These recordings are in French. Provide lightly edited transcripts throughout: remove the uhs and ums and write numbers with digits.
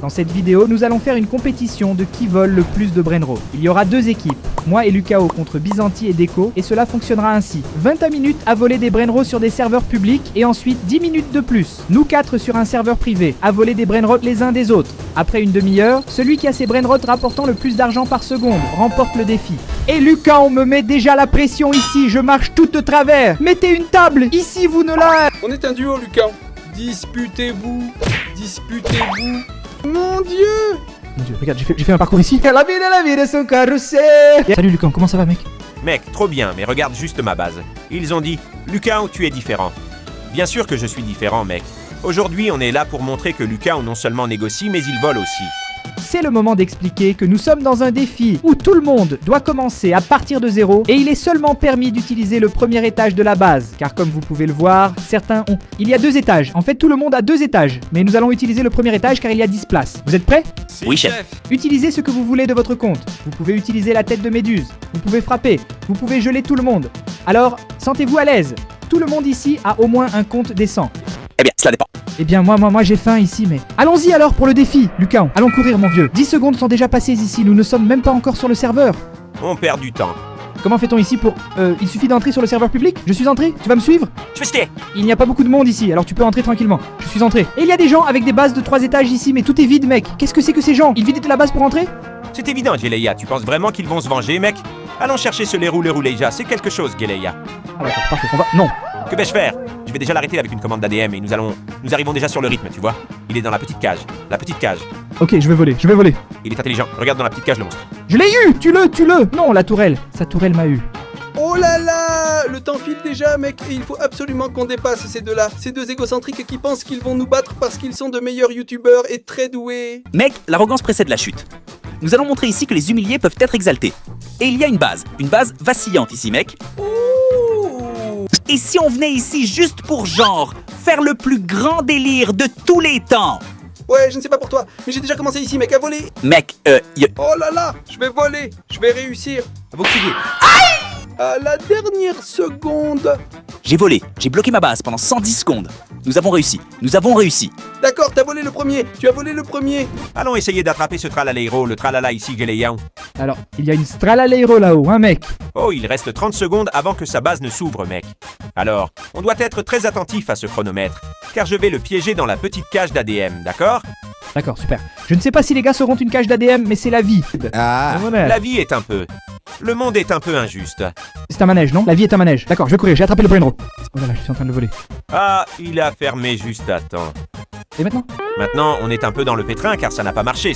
Dans cette vidéo, nous allons faire une compétition de qui vole le plus de brainroll. Il y aura deux équipes, moi et Lucao contre Byzanti et Deco, et cela fonctionnera ainsi. 21 minutes à voler des brainrolls sur des serveurs publics, et ensuite 10 minutes de plus. Nous 4 sur un serveur privé, à voler des brainrolls les uns des autres. Après une demi-heure, celui qui a ses brainrolls rapportant le plus d'argent par seconde remporte le défi. Et Lucao me met déjà la pression ici, je marche tout de travers. Mettez une table, ici vous ne la... On est un duo, Lucas. Disputez-vous. Disputez-vous. Mon Dieu! Mon Dieu, regarde, j'ai fait un parcours ici. La vie de son carrousel. Salut Lucao, comment ça va mec? Mec, trop bien, mais regarde juste ma base. Ils ont dit, Lucao, tu es différent. Bien sûr que je suis différent, mec. Aujourd'hui, on est là pour montrer que Lucao non seulement négocie, mais il vole aussi. C'est le moment d'expliquer que nous sommes dans un défi où tout le monde doit commencer à partir de zéro et il est seulement permis d'utiliser le premier étage de la base. Car comme vous pouvez le voir, certains ont... Il y a 2 étages. En fait, tout le monde a 2 étages. Mais nous allons utiliser le premier étage car il y a 10 places. Vous êtes prêts? Oui, chef. Utilisez ce que vous voulez de votre compte. Vous pouvez utiliser la tête de méduse. Vous pouvez frapper. Vous pouvez geler tout le monde. Alors, sentez-vous à l'aise. Tout le monde ici a au moins un compte décent. Eh bien, cela dépend. Eh bien, moi j'ai faim ici, mais... Allons-y alors pour le défi, Lucao. Allons courir, mon vieux. 10 secondes sont déjà passées ici, nous ne sommes même pas encore sur le serveur. On perd du temps. Comment fait-on ici pour... il suffit d'entrer sur le serveur public? Je suis entré, tu vas me suivre? Je fais citer. Il n'y a pas beaucoup de monde ici, alors tu peux entrer tranquillement. Je suis entré. Et il y a des gens avec des bases de 3 étages ici, mais tout est vide, mec. Qu'est-ce que c'est que ces gens? Ils vident la base pour entrer? C'est évident, Geleia. Tu penses vraiment qu'ils vont se venger, mec? Allons chercher ce Lerou Leija. C'est quelque chose, Geleia. Ah d'accord, parfait, on va... Non. Que vais-je faire? Je vais déjà l'arrêter avec une commande d'ADM et nous arrivons déjà sur le rythme, tu vois. Il est dans la petite cage. La petite cage. Ok, je vais voler. Il est intelligent. Regarde dans la petite cage, le monstre. Je l'ai eu! Tue-le! Non, la tourelle. Sa tourelle m'a eu. Oh là là! Le temps file déjà, mec, et il faut absolument qu'on dépasse ces deux-là. Ces deux égocentriques qui pensent qu'ils vont nous battre parce qu'ils sont de meilleurs youtubeurs et très doués. Mec, l'arrogance précède la chute. Nous allons montrer ici que les humiliés peuvent être exaltés. Et il y a une base vacillante ici, mec. Et si on venait ici juste pour genre, faire le plus grand délire de tous les temps? Ouais, je ne sais pas pour toi, mais j'ai déjà commencé ici, mec, à voler. Mec, Oh là là! Je vais voler! Je vais réussir! À vos criers. À la dernière seconde! j'ai volé, j'ai bloqué ma base pendant 110 secondes. Nous avons réussi. D'accord, t'as volé le premier! Tu as volé le premier! Allons essayer d'attraper ce tralaleiro, le tralala ici, Geleia. Alors, il y a une Stralaleiro là-haut, hein mec? Oh, il reste 30 secondes avant que sa base ne s'ouvre, mec. Alors, on doit être très attentif à ce chronomètre, car je vais le piéger dans la petite cage d'ADM, d'accord? D'accord, super. Je ne sais pas si les gars seront une cage d'ADM, mais c'est la vie. Ah, Voilà. la vie est un peu... Le monde est un peu injuste. C'est un manège, non? La vie est un manège. D'accord, je vais courir, j'ai attrapé le brainroll. Oh là là, je suis en train de le voler. Ah, il a fermé juste à temps. Et maintenant? Maintenant, on est un peu dans le pétrin car ça n'a pas marché,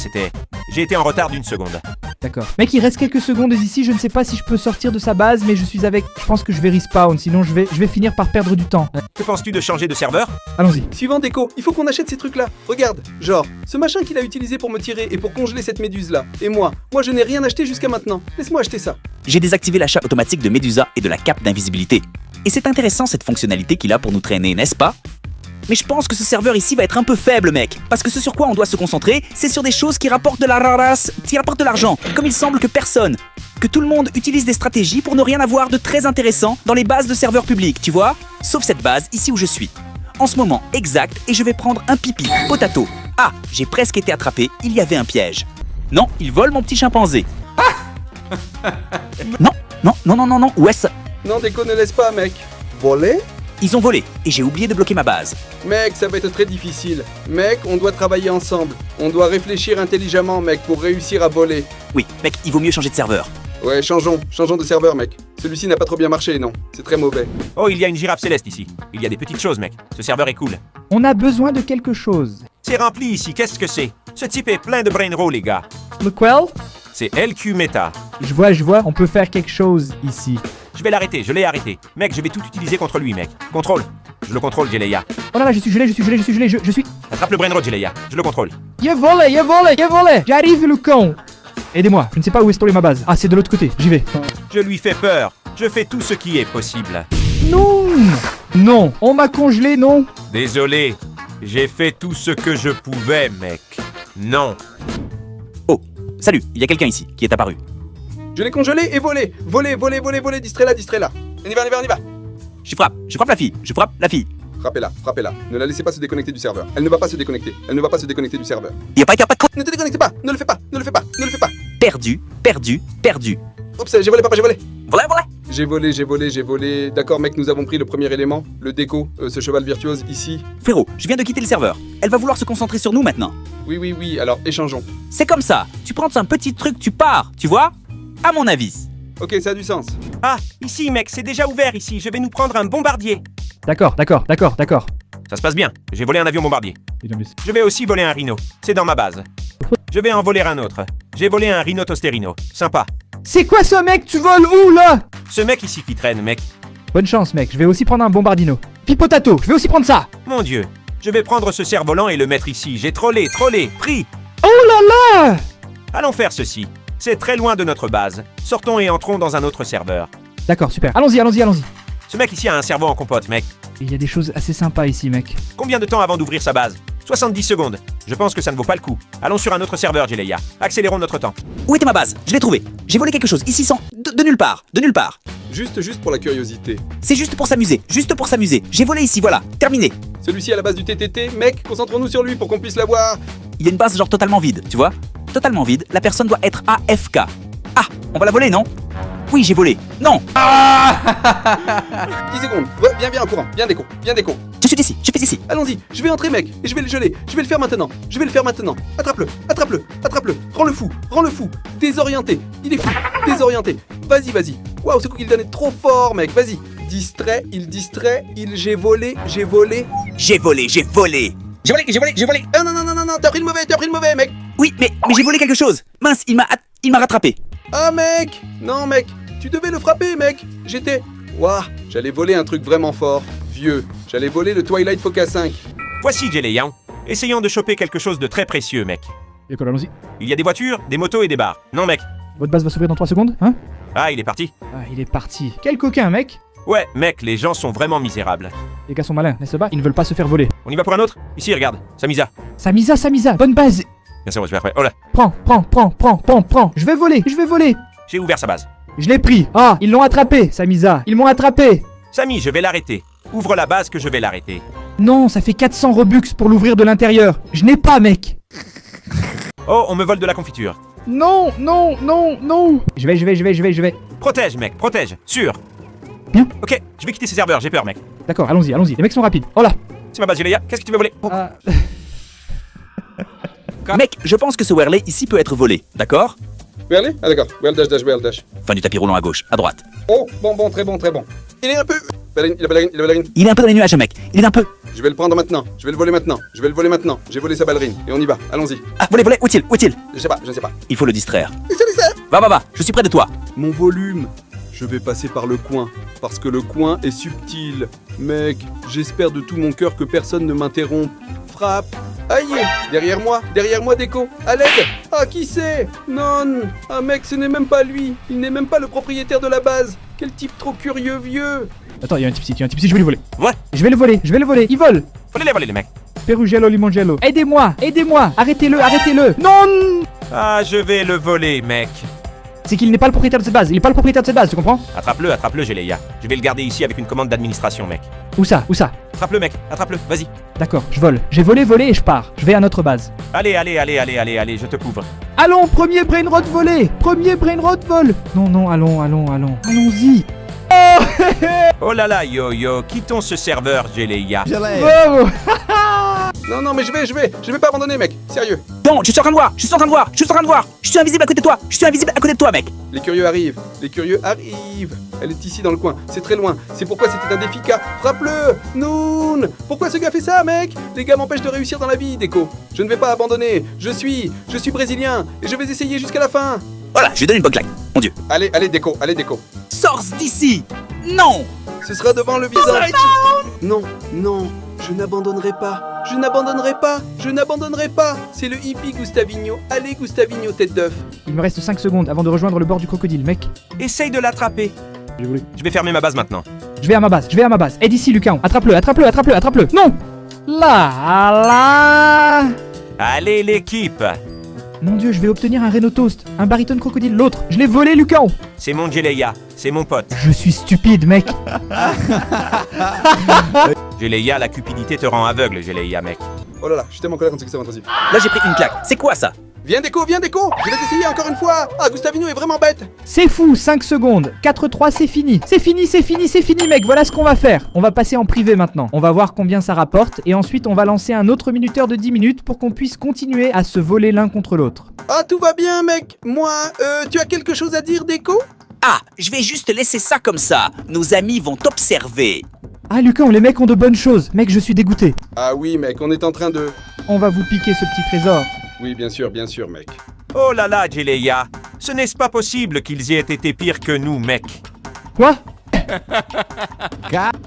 J'ai été en retard d'1 seconde. D'accord. Mec, il reste quelques secondes ici, je ne sais pas si je peux sortir de sa base, mais je suis avec... Je pense que je vais respawn, sinon je vais finir par perdre du temps. Que penses-tu de changer de serveur? Allons-y. Suivant Déco, il faut qu'on achète ces trucs-là. Regarde, genre, ce machin qu'il a utilisé pour me tirer et pour congeler cette méduse-là. Et moi je n'ai rien acheté jusqu'à maintenant. Laisse-moi acheter ça. J'ai désactivé l'achat automatique de Medusa et de la cape d'invisibilité. Et c'est intéressant cette fonctionnalité qu'il a pour nous traîner, n'est-ce pas? Mais je pense que ce serveur ici va être un peu faible, mec. Parce que ce sur quoi on doit se concentrer, c'est sur des choses qui rapportent de la raras, qui rapportent de l'argent. Comme il semble que tout le monde utilise des stratégies pour ne rien avoir de très intéressant dans les bases de serveurs publics, tu vois? Sauf cette base ici où je suis. En ce moment exact, et je vais prendre un pipi, potato. Ah, j'ai presque été attrapé, il y avait un piège. Non, il vole mon petit chimpanzé. Non, où est-ce? Non, Déco, ne laisse pas, mec. Voler? Ils ont volé, et j'ai oublié de bloquer ma base. Mec, ça va être très difficile. Mec, on doit travailler ensemble. On doit réfléchir intelligemment, mec, pour réussir à voler. Oui, mec, il vaut mieux changer de serveur. Ouais, changeons de serveur, mec. Celui-ci n'a pas trop bien marché, non. C'est très mauvais. Oh, il y a une girafe céleste ici. Il y a des petites choses, mec. Ce serveur est cool. On a besoin de quelque chose. C'est rempli ici, qu'est-ce que c'est? Ce type est plein de brainroll, les gars. Le quell? C'est LQ Meta. Je vois, on peut faire quelque chose ici. Je vais l'arrêter, je l'ai arrêté. Mec, je vais tout utiliser contre lui, mec. Contrôle. Je le contrôle, Geleia. Oh là là, je suis gelé, je suis... Attrape le brainroll, Geleia. Je le contrôle. Il volé. J'arrive, le con. Aidez-moi, je ne sais pas où est stocké ma base. Ah, c'est de l'autre côté, j'y vais. Je lui fais peur. Je fais tout ce qui est possible. Non, on m'a congelé, non. Désolé. J'ai fait tout ce que je pouvais, mec. Non. Oh, salut, il y a quelqu'un ici qui est apparu. Je l'ai congelé et volé. Voler, distrait-la. On y va. Je frappe la fille. Frappez-la, frappez-la. Ne la laissez pas se déconnecter du serveur. Elle ne va pas se déconnecter. Elle ne va pas se déconnecter du serveur. Y a pas de Ne te déconnectez pas. Ne le fais pas. Ne le fais pas. Ne le fais pas. perdu, perdu, perdu. Oups, j'ai volé, papa, j'ai volé. Voilà, voilà. J'ai volé, j'ai volé, j'ai volé. D'accord, mec, nous avons pris le premier élément, le déco, ce cheval virtuose ici. Frérot, je viens de quitter le serveur. Elle va vouloir se concentrer sur nous maintenant. Oui, oui, oui, alors échangeons. C'est comme ça. Tu prends un petit truc, tu pars, tu vois? À mon avis. Ok, ça a du sens. Ah, ici, mec, c'est déjà ouvert ici. Je vais nous prendre un bombardier. D'accord, d'accord, d'accord, d'accord. Ça se passe bien. J'ai volé un avion bombardier. Putain, mais Je vais aussi voler un rhino. C'est dans ma base. Je vais en voler un autre. J'ai volé un rhinotosterino. Sympa. c'est quoi ce mec? Tu voles où là? Ce mec ici qui traîne, mec. Bonne chance mec, je vais aussi prendre un bombardino. Pipotato, je vais aussi prendre ça. Mon Dieu. Je vais prendre ce cerf-volant et le mettre ici. J'ai trollé, pris. Oh là là! Allons faire ceci. C'est très loin de notre base. Sortons et entrons dans un autre serveur. D'accord, super. Allons-y, allons-y, allons-y. Ce mec ici a un cerveau en compote, mec. Il y a des choses assez sympas ici mec. Combien de temps avant d'ouvrir sa base? 70 secondes. Je pense que ça ne vaut pas le coup. Allons sur un autre serveur, Jeleia. Accélérons notre temps. Où était ma base? Je l'ai trouvée. J'ai volé quelque chose, ici sans... De nulle part, de nulle part. Juste pour la curiosité. C'est juste pour s'amuser, juste pour s'amuser. J'ai volé ici, voilà. Terminé. Celui-ci à la base du TTT, mec, concentrons-nous sur lui pour qu'on puisse l'avoir. Il y a une base genre totalement vide, tu vois? Totalement vide, la personne doit être AFK. Ah, on va la voler, non? Oui, j'ai volé. Non. 10 secondes. Viens en courant. Viens déco. Je suis ici, je fais ici. Allons-y, je vais entrer, mec, et je vais le geler. Je vais le faire maintenant. Attrape-le. Rends-le fou. Désorienté. Il est fou. Désorienté. Vas-y. Waouh, ce coup qu'il donne est trop fort, mec. Vas-y. Distrait. J'ai volé. J'ai volé. J'ai volé. Ah non, t'as pris le mauvais, mec. Oui, mais j'ai volé quelque chose. Mince, il m'a rattrapé. Ah, mec. Non, mec. Tu devais le frapper, mec. Waouh, j'allais voler un truc vraiment fort. Vieux. J'allais voler le Twilight Foca 5. Voici Jeleia. Essayons de choper quelque chose de très précieux, mec. D'accord, allons-y. Il y a des voitures, des motos et des bars. Non, mec. Votre base va s'ouvrir dans 3 secondes, hein? Ah, il est parti. Ah, il est parti. Quel coquin mec! Ouais, mec, les gens sont vraiment misérables. Les gars sont malins, n'est-ce pas? Ils ne veulent pas se faire voler. On y va pour un autre? Ici, regarde. Samisa. Samisa, bonne base! Bien sûr, je vais après. Oh là. Prends. Je vais voler. J'ai ouvert sa base. Je l'ai pris. Ah, ils l'ont attrapé, Samisa. Ils m'ont attrapé. Samy, je vais l'arrêter. Ouvre la base que je vais l'arrêter. Non, ça fait 400 Robux pour l'ouvrir de l'intérieur. Je n'ai pas, mec. Oh, on me vole de la confiture. Non. Je vais. Protège, mec, protège. Sûr. Bien. Ok, je vais quitter ces serveurs, j'ai peur, mec. D'accord, allons-y. Les mecs sont rapides. Oh là. C'est ma base, Jeleia. Qu'est-ce que tu veux voler? Ah, Mec, je pense que ce Whirley ici peut être volé, d'accord? Whirley? Ah d'accord. Whirl dash. Fin du tapis roulant à gauche, à droite. Oh, bon, très bon. Il est un peu... Il a ballerine. Il est un peu dans les nuages, mec. Il est un peu... Je vais le prendre maintenant. Je vais le voler maintenant. J'ai volé sa ballerine. Et on y va. Allons-y. Ah, volé, où est-il? Je ne sais pas. Il faut le distraire. Et ça les sert. Va, je suis près de toi. Mon volume. Je vais passer par le coin. Parce que le coin est subtil. Mec, j'espère de tout mon cœur que personne ne m'interrompe. Frappe. Aïe. Derrière moi, Déco. À l'aide. Ah, qui c'est? Non. Ah, mec, ce n'est même pas lui. Il n'est même pas le propriétaire de la base. Quel type trop curieux, vieux. Attends, il y a un type ici, je vais le voler. Ouais. Je vais le voler. Il vole. Fallait les mecs. Perugello, limongello. Aidez-moi. Arrêtez-le. Non. Ah, je vais le voler, mec. C'est qu'il n'est pas le propriétaire de cette base. Tu comprends? Attrape-le, Jeleia. Je vais le garder ici avec une commande d'administration, mec. Où ça? Attrape-le, mec. Attrape-le, vas-y. D'accord, je vole. J'ai volé et je pars. Je vais à notre base. Allez, je te couvre. Allons, premier brainrot volé. Vol. Non, allons. Allons-y. Oh là là, yo, quittons ce serveur, Jeleia. Bravo. Non, mais je vais pas abandonner, mec. Sérieux. Non, je suis en train de voir. Je suis invisible à côté de toi, mec. Les curieux arrivent. Elle est ici dans le coin. C'est très loin. C'est pourquoi c'était un défi K. Frappe-le. Noon. Pourquoi ce gars fait ça, mec? Les gars m'empêchent de réussir dans la vie, Déco. Je ne vais pas abandonner. Je suis brésilien. Et je vais essayer jusqu'à la fin. Voilà, je lui donne une bonne claque. Mon Dieu. Allez, Déco. Sors d'ici. Non. Ce sera devant le visage. Non. Je n'abandonnerai pas. C'est le hippie Gustavinho. Allez, Gustavinho, tête d'œuf. Il me reste 5 secondes avant de rejoindre le bord du crocodile, mec. Essaye de l'attraper. Je vais fermer ma base maintenant. Je vais à ma base. Aide ici, Lucas. Attrape-le. Non. Là. Allez, l'équipe. Mon Dieu, je vais obtenir un Renault Toast, un baritone crocodile, l'autre. Je l'ai volé, Lucas. C'est mon Jeleia, c'est mon pote. Je suis stupide, mec. Géléia, la cupidité te rend aveugle, Géléia, mec. Oh là là, je suis tellement en colère contre ce qui s'est intrusif. Là, j'ai pris une claque. C'est quoi ça? Viens Déco, viens Déco. Je vais essayer encore une fois. Ah, Gustavino est vraiment bête. C'est fou, 5 secondes. 4-3, c'est fini. C'est fini, c'est fini, c'est fini, mec. Voilà ce qu'on va faire. On va passer en privé maintenant. On va voir combien ça rapporte. Et ensuite, on va lancer un autre minuteur de 10 minutes pour qu'on puisse continuer à se voler l'un contre l'autre. Ah, tout va bien, mec. Moi, tu as quelque chose à dire, Déco? Ah, je vais juste laisser ça comme ça. Nos amis vont t'observer. Ah, Lucas, les mecs ont de bonnes choses. Mec, je suis dégoûté. Ah oui, mec, on est en train de... On va vous piquer ce petit trésor. Oui, bien sûr, mec. Oh là là, Géléia. Ce n'est pas possible qu'ils aient été pires que nous, mec. Quoi?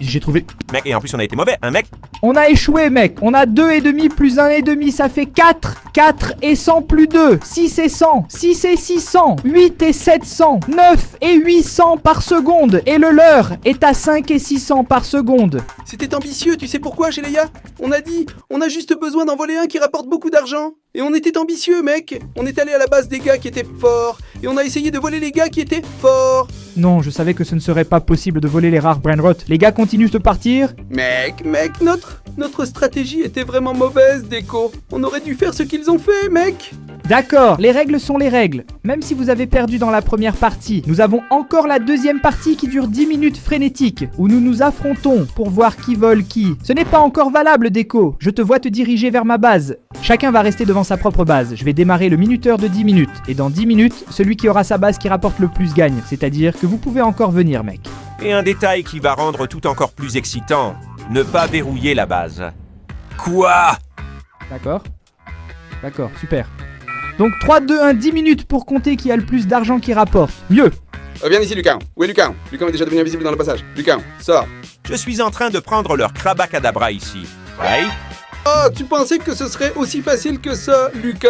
J'ai trouvé... Mec, et en plus on a été mauvais, hein, mec? On a échoué, mec. On a 2,5 plus 1,5, ça fait 4. 4 et 100 plus 2. 6 et 100. 6 et 600. 8 et 700. 9 et 800 par seconde. Et le leur est à 5 et 600 par seconde. C'était ambitieux, tu sais pourquoi, Géléia? On a dit, on a juste besoin d'en voler un qui rapporte beaucoup d'argent. Et on était ambitieux, mec. On est allé à la base des gars qui étaient forts. Et on a essayé de voler les gars qui étaient forts. Non, je savais que ce ne serait pas possible de voler les rares brainrot. Les gars continuent de partir. Mec, notre stratégie était vraiment mauvaise, Déco. On aurait dû faire ce qu'ils ont fait, mec. D'accord, les règles sont les règles. Même si vous avez perdu dans la première partie, nous avons encore la deuxième partie qui dure 10 minutes frénétiques, où nous nous affrontons pour voir qui vole qui. Ce n'est pas encore valable, Déco. Je te vois te diriger vers ma base. Chacun va rester devant sa propre base. Je vais démarrer le minuteur de 10 minutes. Et dans 10 minutes, celui qui aura sa base qui rapporte le plus gagne. C'est-à-dire que vous pouvez encore venir, mec. Et un détail qui va rendre tout encore plus excitant, ne pas verrouiller la base. Quoi? D'accord. D'accord, super. Donc 3, 2, 1, 10 minutes pour compter qui a le plus d'argent qui rapporte. Mieux. Viens ici, Lucas. Où est Lucas? Lucas est déjà devenu invisible dans le passage. Lucas, sors. Je suis en train de prendre leur crabacadabra ici. Ouais. Oh, tu pensais que ce serait aussi facile que ça, Lucas?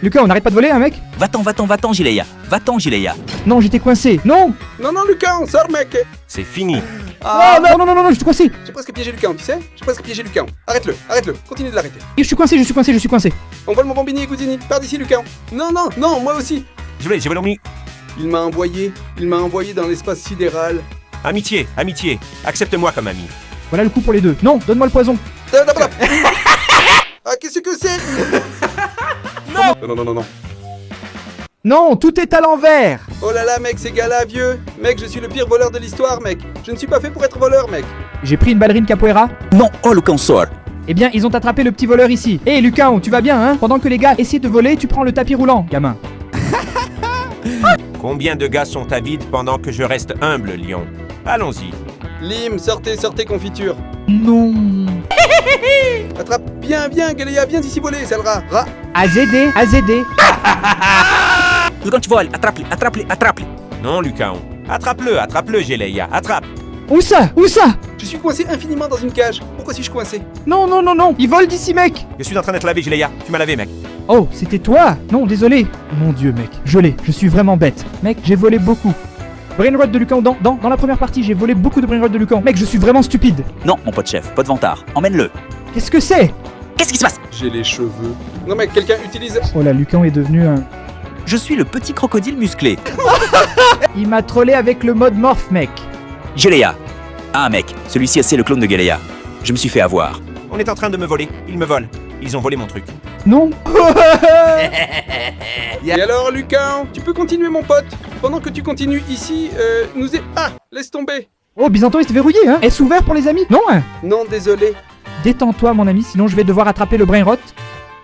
Lucas, on n'arrête pas de voler, hein, mec? Va-t'en, Géléia. Va-t'en, Géléia. Non, j'étais coincé. Non. Non, Lucas, sors, mec. C'est fini. Ah, non, je suis coincé. J'ai presque piégé Lucas, tu sais? J'ai presque piégé Lucas. Arrête-le. Continue de l'arrêter. Je suis coincé. On vole mon Bombini et Goudini. Pars d'ici, Lucas. Non, moi aussi. J'ai volé mon... Il m'a envoyé dans l'espace sidéral. Amitié, accepte-moi comme ami. Voilà le coup pour les deux. Non, donne-moi le poison. Ah, qu'est-ce que c'est? Non. Non, tout est à l'envers. Oh là là, mec, ces gars-là, vieux. Mec, je suis le pire voleur de l'histoire, mec. Je ne suis pas fait pour être voleur, mec. J'ai pris une ballerine capoeira. Non, oh, Lucas, sort. Eh bien, ils ont attrapé le petit voleur ici. Hé, Lucas, tu vas bien, hein? Pendant que les gars essaient de voler, tu prends le tapis roulant, gamin. Combien de gars sont avides pendant que je reste humble, lion? Allons-y. Lim, sortez, confiture. Non. Attrape, viens, Galéa, viens ici voler, sale rat. AZD. Quand tu voles, attrape-le. Non, Lucas. Attrape-le, Géléia, attrape. Où ça? Je suis coincé infiniment dans une cage. Pourquoi suis-je coincé? Non. Ils volent d'ici, mec. Je suis en train d'être lavé, Géléia. Tu m'as lavé, mec. Oh, c'était toi? Non, désolé. Mon Dieu, mec. Je suis vraiment bête. Mec, j'ai volé beaucoup. Brainrot de Lucan, dans la première partie, j'ai volé beaucoup de Brainrot de Lucan. Mec, je suis vraiment stupide. Non, mon pote chef, pas de vantard. Emmène-le. Qu'est-ce que c'est? Qu'est-ce qui se passe? J'ai les cheveux. Non, mec, quelqu'un utilise... Oh là, Lucan est devenu un... Je suis le petit crocodile musclé. Il m'a trollé avec le mode morph, mec. Géléia. Ah, mec, celui-ci c'est le clone de Galéa. Je me suis fait avoir. On est en train de me voler. Ils me volent. Ils ont volé mon truc. Non. Et alors, Lucas, tu peux continuer, mon pote? Pendant que tu continues ici, nous est... Ah, laisse tomber. Oh, Byzanton est verrouillé, hein? Est-ce ouvert pour les amis? Non, hein? Non, désolé. Détends-toi, mon ami, sinon je vais devoir attraper le Brainrot.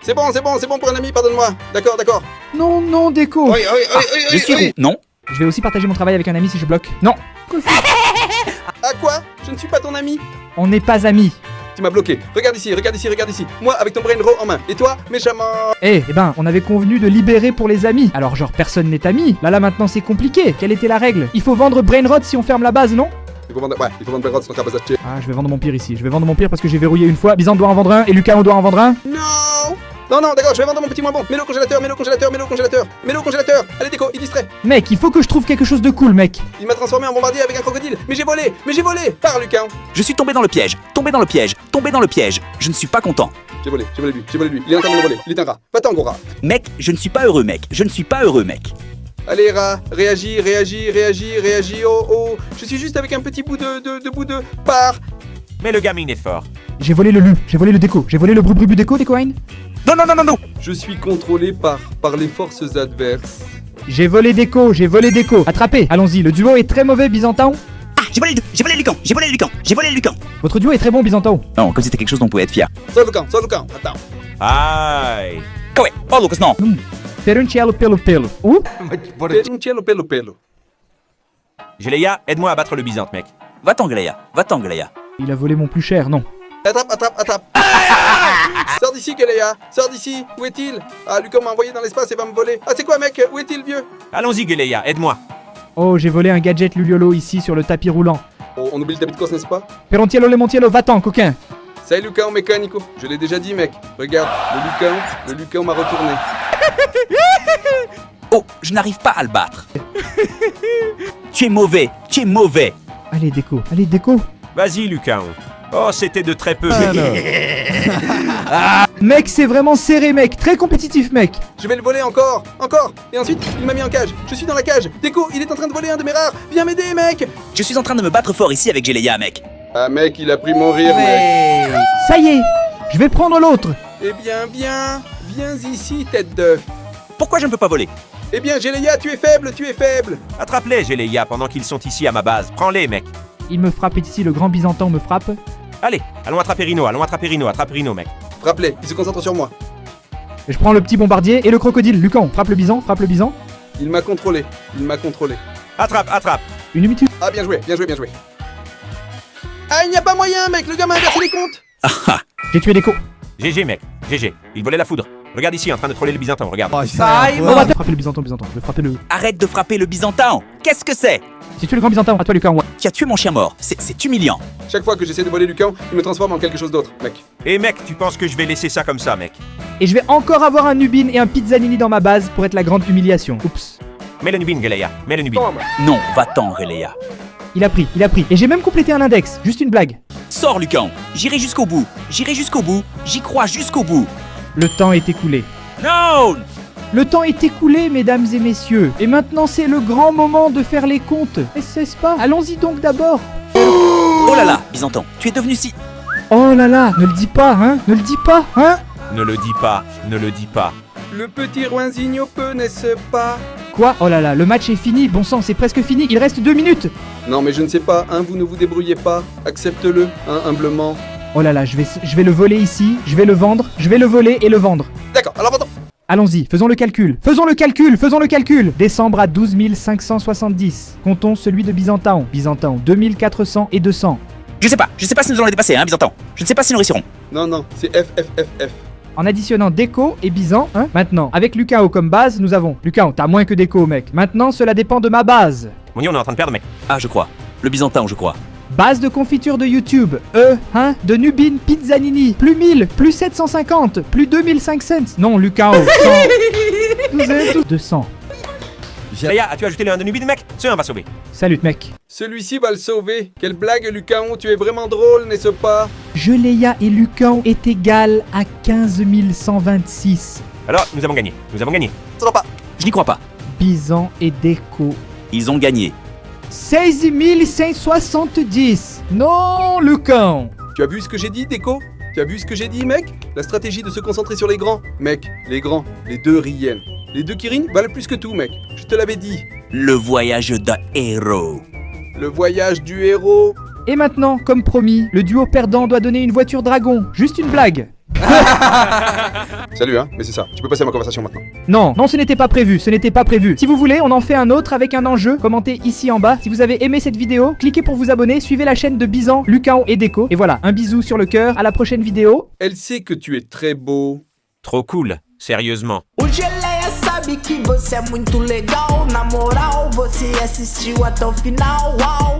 C'est bon pour un ami, pardonne-moi. D'accord. Non, Déco. Je suis roux. Non. Je vais aussi partager mon travail avec un ami si je bloque. Non. Ah quoi? Je ne suis pas ton ami. On n'est pas amis. Tu m'as bloqué. Regarde ici. Moi, avec ton brain row en main. Et toi, méchamment. Eh ben, on avait convenu de libérer pour les amis. Alors genre, personne n'est ami. Là, maintenant, c'est compliqué. Quelle était la règle? Il faut vendre Brainrot si on ferme la base, non? Il faut vendre Brainrot sinon t'as pas acheté. Ah, je vais vendre mon pire ici. Je vais vendre mon pire parce que j'ai verrouillé une fois. Byzant doit en vendre un et Lucas on doit en vendre un. Non, d'accord, je vais vendre mon petit moins bon. Mets-le au congélateur. Allez, Déco, il distrait. Mec, il faut que je trouve quelque chose de cool, mec. Il m'a transformé en bombardier avec un crocodile. Mais j'ai volé. Pars, Lucas. Je suis tombé dans le piège. Je ne suis pas content. J'ai volé lui. Il est en train de me voler. Il est un rat. Va-t'en, gros rat. Mec, je ne suis pas heureux, mec. Allez, rat, réagis. Oh. Je suis juste avec un petit bout de... Pars. Mais le gaming est fort. J'ai volé le déco, j'ai volé le bru-bru déco, Decoine. Non, non, non, non, non. Je suis contrôlé par les forces adverses. J'ai volé déco. Attrapez, allons-y, le duo est très mauvais, Byzantin. Ah, j'ai volé le Lucan. Votre duo est très bon, Byzantin. Non, comme si c'était quelque chose dont on pouvait être fier. Sors le camp, attends. Aïe. Ah ouais, oh Lucas, non. Perunciello pelo. Où? Pelo pelo. Géléa, aide-moi à battre le Byzante, mec. Va-t'en, Gléa. Il a volé mon plus cher, non. Attrape. Sors d'ici, Galeya. Sors d'ici. Où est-il? Ah, Lucas m'a envoyé dans l'espace et va me voler. Ah, c'est quoi, mec? Où est-il, vieux? Allons-y, Géléa, aide-moi. Oh, j'ai volé un gadget Luliolo ici sur le tapis roulant. Oh, on oublie le débit de course, n'est-ce pas? Perontiello Lemontiello, va-t'en, coquin. Salut, Lucas, mécanico. Je l'ai déjà dit, mec. Regarde, le Lucas m'a retourné. Oh, je n'arrive pas à le battre. Tu es mauvais. Allez, déco. Vas-y, Lucas. Oh, c'était de très peu. Mec, c'est vraiment serré, mec. Très compétitif, mec. Je vais le voler encore. Et ensuite, il m'a mis en cage. Je suis dans la cage. Déco, il est en train de voler un de mes rares. Viens m'aider, mec. Je suis en train de me battre fort ici avec Géléa, mec. Ah, mec, il a pris mon rire, mec. Ça y est, je vais prendre l'autre. Eh bien, viens ici, tête d'œuf. Pourquoi je ne peux pas voler? Eh bien, Géléa, tu es faible. Attrape-les, Géléa, pendant qu'ils sont ici à ma base. Prends-les, mec. Il me frappe ici, le grand Byzantin me frappe. Allez, allons attraper Rino, attrape Rino, mec. Frappe-les, il se concentre sur moi. Je prends le petit bombardier et le crocodile. Lucan, frappe le bison. Il m'a contrôlé. Attrape. Une minute. Ah, bien joué. Ah, il n'y a pas moyen, mec. Le gamin a inversé les comptes. J'ai tué déco. GG, mec. GG. Il volait la foudre. Regarde ici, en train de troller le Byzantin, regarde. On va frapper le Byzantin. Je vais frapper le. Arrête de frapper le Byzantin. Qu'est-ce que c'est? J'ai tué le grand Byzantin. À toi, Lucan. Ouais. Tu as tué mon chien mort. C'est humiliant. Chaque fois que j'essaie de voler Lucas, il me transforme en quelque chose d'autre, mec. Et mec, tu penses que je vais laisser ça comme ça, mec? Et je vais encore avoir un Nubin et un Pizzanini dans ma base pour être la grande humiliation. Oups. Mets le Nubin, Géléa. Mets le Nubin. Non, va-t'en, Géléa. Il a pris. Et j'ai même complété un index. Juste une blague. Sors, Lucan. J'irai jusqu'au bout. J'y crois jusqu'au bout. Le temps est écoulé. Non! Le temps est écoulé, mesdames et messieurs. Et maintenant, c'est le grand moment de faire les comptes. N'est-ce pas? Allons-y donc d'abord. Oh là là, Byzantin, tu es devenu si... Oh là là, ne le dis pas, hein? Ne le dis pas. Le petit Roinzigno peut, n'est-ce pas? Quoi? Oh là là, le match est fini. Bon sang, c'est presque fini. Il reste 2 minutes. Non, mais je ne sais pas, hein, vous ne vous débrouillez pas. Accepte-le, hein, humblement. Oh là là, je vais le voler ici. Je vais le vendre. Je vais le voler et le vendre. D'accord, alors attends. Allons-y, faisons le calcul. Décembre à 12 570. Comptons celui de Byzantin. 2400 et 200. Je sais pas si nous allons les dépasser, hein, Byzantin. Je ne sais pas si nous réussirons. Non, c'est F. En additionnant Déco et Byzant, hein. Maintenant, avec Lucao comme base, nous avons... Lucao, t'as moins que Déco, mec. Maintenant, cela dépend de ma base. Mon dieu, on est en train de perdre, mec. Ah, je crois. Le Byzantin, je crois. Base de confiture de YouTube, de Nubin Pizzanini, plus 1000, plus 750, plus 2500. Non, Lucao, 100. 200. Géléa, as-tu ajouté le 1 de Nubin, mec? Ce 1 va sauver. Salut, mec. Celui-ci va le sauver. Quelle blague, Lucas, tu es vraiment drôle, n'est-ce pas? Géléa et Lucao est égal à 15 126. Alors, nous avons gagné. Ça va pas. Je n'y crois pas. Byzant et Déco. Ils ont gagné. 16 570. Non, Lucao. Tu as vu ce que j'ai dit, Déco? Tu as vu ce que j'ai dit, mec? La stratégie de se concentrer sur les grands. Mec, les grands, les deux Rien. Les deux Kirin valent plus que tout, mec. Je te l'avais dit. Le voyage d'un héros. Le voyage du héros. Et maintenant, comme promis, le duo perdant doit donner une voiture dragon. Juste une blague. Salut, hein, mais c'est ça. Tu peux passer à ma conversation maintenant. Non, ce n'était pas prévu. Si vous voulez, on en fait un autre avec un enjeu. Commentez ici en bas. Si vous avez aimé cette vidéo, cliquez pour vous abonner. Suivez la chaîne de Byzant, Lucao et Déco. Et voilà, un bisou sur le cœur. À la prochaine vidéo. Elle sait que tu es très beau. Trop cool, sérieusement. O Geleia sabe que você é muito legal. Na moral, você assistiu até o final. Uau!